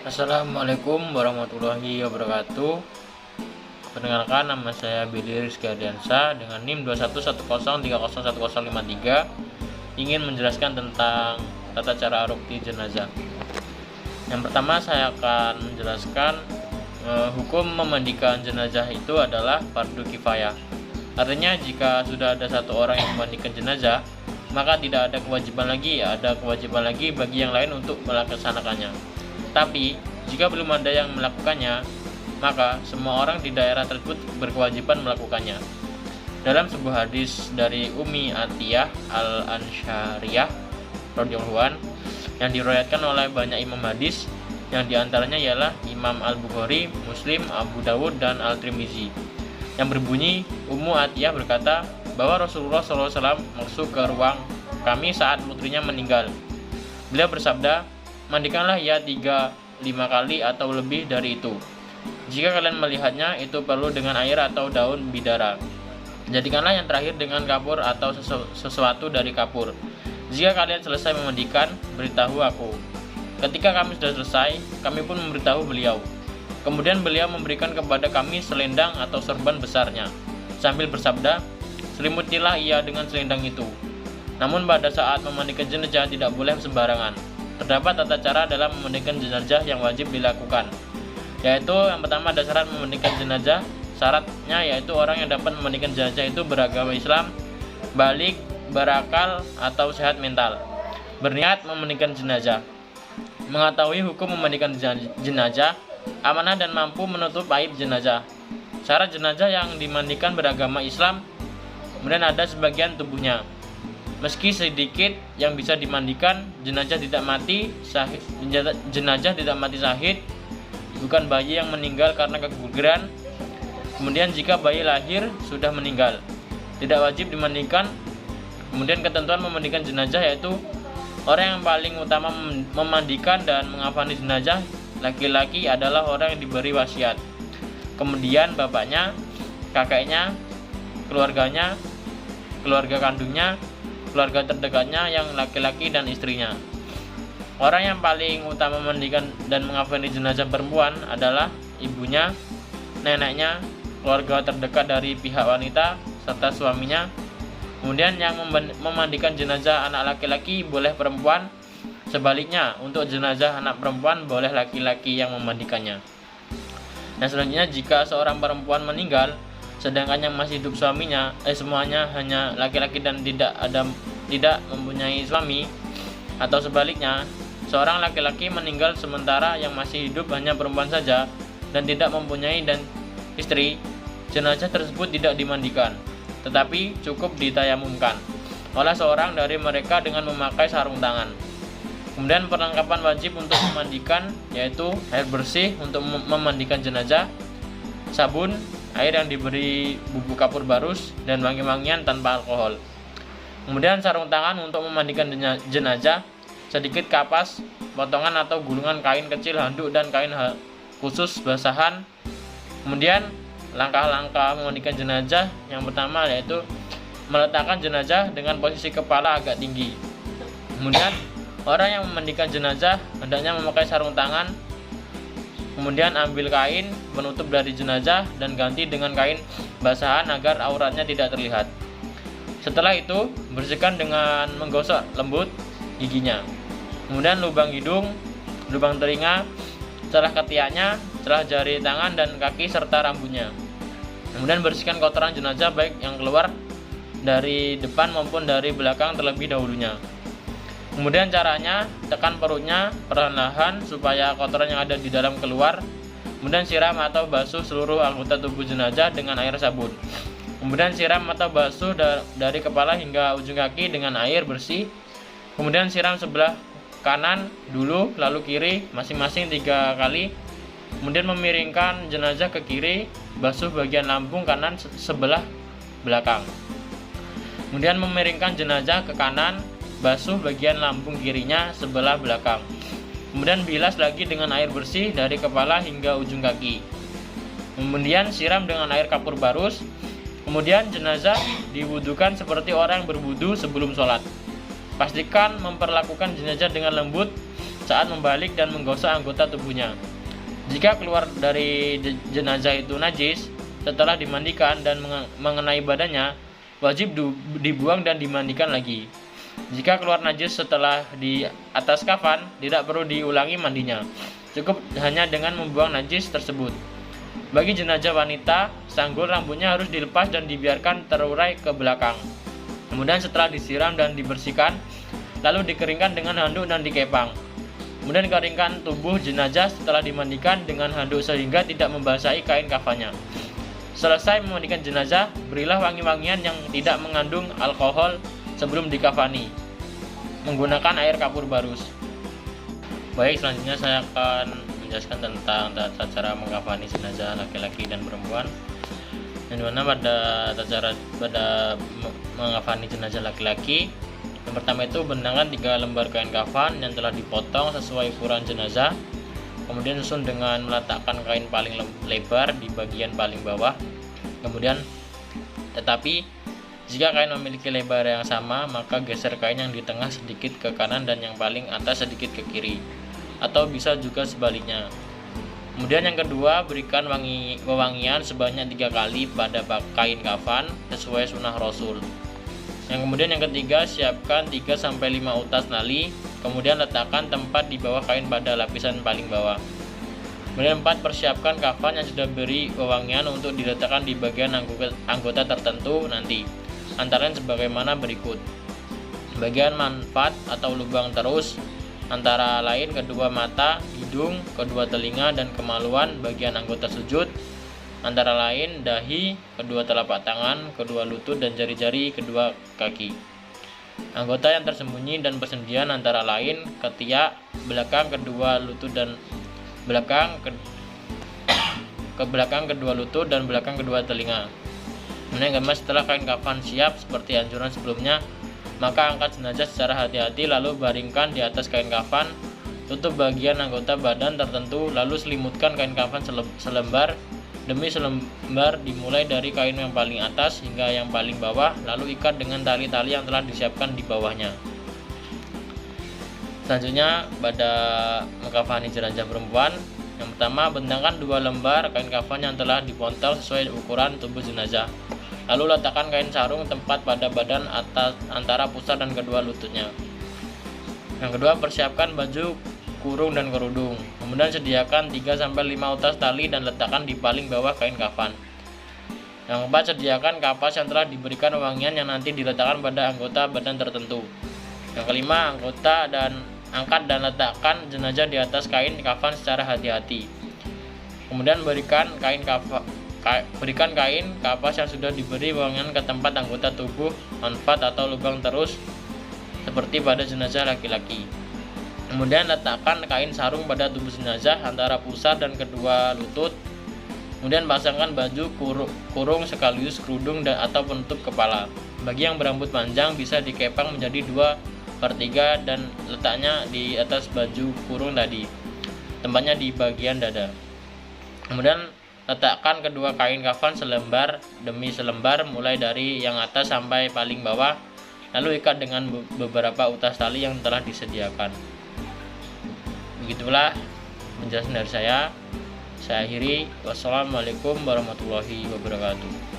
Assalamualaikum warahmatullahi wabarakatuh. Perkenalkan, nama saya Billy Rizky Ardiansa dengan NIM 2110301053, ingin menjelaskan tentang tata cara rukti jenazah. Yang pertama saya akan menjelaskan hukum memandikan jenazah itu adalah fardu kifayah. Artinya jika sudah ada satu orang yang memandikan jenazah, maka tidak ada kewajiban lagi bagi yang lain untuk melaksanakannya. Tapi jika belum ada yang melakukannya, maka semua orang di daerah tersebut berkewajiban melakukannya. Dalam sebuah hadis dari Ummi Atiyah Al-Ansyariyah radhiyallahu an yang diriwayatkan oleh banyak imam hadis, yang diantaranya ialah Imam Al-Bukhari, Muslim, Abu Dawud, dan Al-Tirmizi, yang berbunyi, Ummu Atiyah berkata bahwa Rasulullah SAW masuk ke ruang kami saat putrinya meninggal. Beliau bersabda, mandikanlah ia 3-5 kali atau lebih dari itu. Jika kalian melihatnya itu perlu dengan air atau daun bidara, jadikanlah yang terakhir dengan kapur atau sesuatu dari kapur. Jika kalian selesai memandikan, beritahu aku. Ketika kami sudah selesai, kami pun memberitahu beliau. Kemudian beliau memberikan kepada kami selendang atau sorban besarnya, sambil bersabda, selimutilah ia dengan selendang itu. Namun pada saat memandikan jenazah tidak boleh sembarangan. Terdapat tata cara dalam memandikan jenazah yang wajib dilakukan, yaitu yang pertama ada syarat memandikan jenazah. Syaratnya yaitu orang yang dapat memandikan jenazah itu beragama Islam, balik, berakal, atau sehat mental, berniat memandikan jenazah, mengetahui hukum memandikan jenazah, amanah dan mampu menutup aib jenazah. Syarat jenazah yang dimandikan beragama Islam, kemudian ada sebagian tubuhnya. Meski sedikit yang bisa dimandikan, jenazah tidak mati syahid, bukan bayi yang meninggal karena keguguran. Kemudian jika bayi lahir sudah meninggal, tidak wajib dimandikan. Kemudian ketentuan memandikan jenazah yaitu orang yang paling utama memandikan dan mengafani jenazah laki-laki adalah orang yang diberi wasiat. Kemudian bapaknya, kakeknya, keluarganya, keluarga kandungnya, keluarga terdekatnya yang laki-laki, dan istrinya. Orang yang paling utama memandikan dan mengafani jenazah perempuan adalah ibunya, neneknya, keluarga terdekat dari pihak wanita, serta suaminya. Kemudian yang memandikan jenazah anak laki-laki boleh perempuan, sebaliknya untuk jenazah anak perempuan boleh laki-laki yang memandikannya. Dan selanjutnya jika seorang perempuan meninggal sedangkan yang masih hidup suaminya semuanya hanya laki-laki dan tidak mempunyai suami, atau sebaliknya seorang laki-laki meninggal sementara yang masih hidup hanya perempuan saja dan tidak mempunyai dan istri, jenazah tersebut tidak dimandikan, tetapi cukup ditayamumkan oleh seorang dari mereka dengan memakai sarung tangan. Kemudian perlengkapan wajib untuk memandikan yaitu air bersih untuk memandikan jenazah, sabun, air yang diberi bubuk kapur barus, dan wangi-wangian tanpa alkohol. Kemudian sarung tangan untuk memandikan jenazah, sedikit kapas, potongan atau gulungan kain kecil, handuk, dan kain khusus basahan. Kemudian langkah-langkah memandikan jenazah yang pertama yaitu meletakkan jenazah dengan posisi kepala agak tinggi. Kemudian orang yang memandikan jenazah hendaknya memakai sarung tangan. Kemudian ambil kain penutup dari jenazah dan ganti dengan kain basahan agar auratnya tidak terlihat. Setelah itu bersihkan dengan menggosok lembut giginya. Kemudian lubang hidung, lubang telinga, celah ketiaknya, celah jari tangan dan kaki serta rambutnya. Kemudian bersihkan kotoran jenazah baik yang keluar dari depan maupun dari belakang terlebih dahulunya. Kemudian caranya, tekan perutnya perlahan-lahan supaya kotoran yang ada di dalam keluar. Kemudian siram atau basuh seluruh anggota tubuh jenazah dengan air sabun. Kemudian siram atau basuh dari kepala hingga ujung kaki dengan air bersih. Kemudian siram sebelah kanan dulu, lalu kiri masing-masing 3 kali. Kemudian memiringkan jenazah ke kiri, basuh bagian lambung kanan sebelah belakang. Kemudian memiringkan jenazah ke kanan, basuh bagian lambung kirinya sebelah belakang. Kemudian bilas lagi dengan air bersih dari kepala hingga ujung kaki. Kemudian siram dengan air kapur barus. Kemudian jenazah diwudukan seperti orang yang berwudu sebelum sholat. Pastikan memperlakukan jenazah dengan lembut saat membalik dan menggosok anggota tubuhnya. Jika keluar dari jenazah itu najis setelah dimandikan dan mengenai badannya, wajib dibuang dan dimandikan lagi. Jika keluar najis setelah di atas kafan, tidak perlu diulangi mandinya. Cukup hanya dengan membuang najis tersebut. Bagi jenazah wanita, sanggul rambutnya harus dilepas dan dibiarkan terurai ke belakang. Kemudian setelah disiram dan dibersihkan, lalu dikeringkan dengan handuk dan dikepang. Kemudian keringkan tubuh jenazah setelah dimandikan dengan handuk sehingga tidak membasahi kain kafannya. Selesai memandikan jenazah, berilah wangi-wangian yang tidak mengandung alkohol sebelum dikafani menggunakan air kapur barus. Baik, selanjutnya saya akan menjelaskan tentang tata cara mengkafani jenazah laki-laki dan perempuan. Yang dimana pada mengkafani jenazah laki-laki, yang pertama itu benangkan 3 lembar kain kafan yang telah dipotong sesuai ukuran jenazah. Kemudian susun dengan meletakkan kain paling lebar di bagian paling bawah. Kemudian tetapi jika kain memiliki lebar yang sama, maka geser kain yang di tengah sedikit ke kanan dan yang paling atas sedikit ke kiri, atau bisa juga sebaliknya. Kemudian yang kedua, berikan wewangian sebanyak 3 kali pada kain kafan sesuai sunnah Rasul. Yang ketiga, siapkan 3-5 utas nali, kemudian letakkan tempat di bawah kain pada lapisan paling bawah. Kemudian 4, persiapkan kafan yang sudah beri wewangian untuk diletakkan di bagian anggota tertentu nanti, antara lain sebagaimana berikut. Bagian manfaat atau lubang terus, antara lain kedua mata, hidung, kedua telinga, dan kemaluan bagian anggota sujud, antara lain dahi, kedua telapak tangan, kedua lutut, dan jari-jari kedua kaki. Anggota yang tersembunyi dan persendian antara lain ketiak, belakang kedua lutut dan belakang ke belakang kedua lutut dan belakang kedua telinga. Kemudian setelah kain kafan siap seperti anjuran sebelumnya, maka angkat jenazah secara hati-hati lalu baringkan di atas kain kafan, tutup bagian anggota badan tertentu, lalu selimutkan kain kafan selembar demi selembar dimulai dari kain yang paling atas hingga yang paling bawah, lalu ikat dengan tali-tali yang telah disiapkan di bawahnya. Selanjutnya pada mengkafani jenazah perempuan, yang pertama bentangkan 2 lembar kain kafan yang telah dipontel sesuai ukuran tubuh jenazah. Lalu letakkan kain sarung tempat pada badan atas antara pusar dan kedua lututnya. Yang kedua, persiapkan baju kurung dan kerudung. Kemudian sediakan 3-5 utas tali dan letakkan di paling bawah kain kafan. Yang keempat, sediakan kapas yang telah diberikan wewangian yang nanti diletakkan pada anggota badan tertentu. Yang kelima, angkat dan letakkan jenazah di atas kain kafan secara hati-hati. Kemudian berikan kain kapas yang sudah diberi wewangian ke tempat anggota tubuh manfaat atau lubang terus seperti pada jenazah laki-laki. Kemudian letakkan kain sarung pada tubuh jenazah antara pusar dan kedua lutut. Kemudian pasangkan baju kurung sekaligus kerudung atau penutup kepala. Bagi yang berambut panjang bisa dikepang menjadi 2/3 dan letaknya di atas baju kurung tadi, tempatnya di bagian dada. Kemudian letakkan kedua kain kafan selembar demi selembar mulai dari yang atas sampai paling bawah, lalu ikat dengan beberapa utas tali yang telah disediakan. Begitulah penjelasan dari saya. Saya akhiri. Wassalamualaikum warahmatullahi wabarakatuh.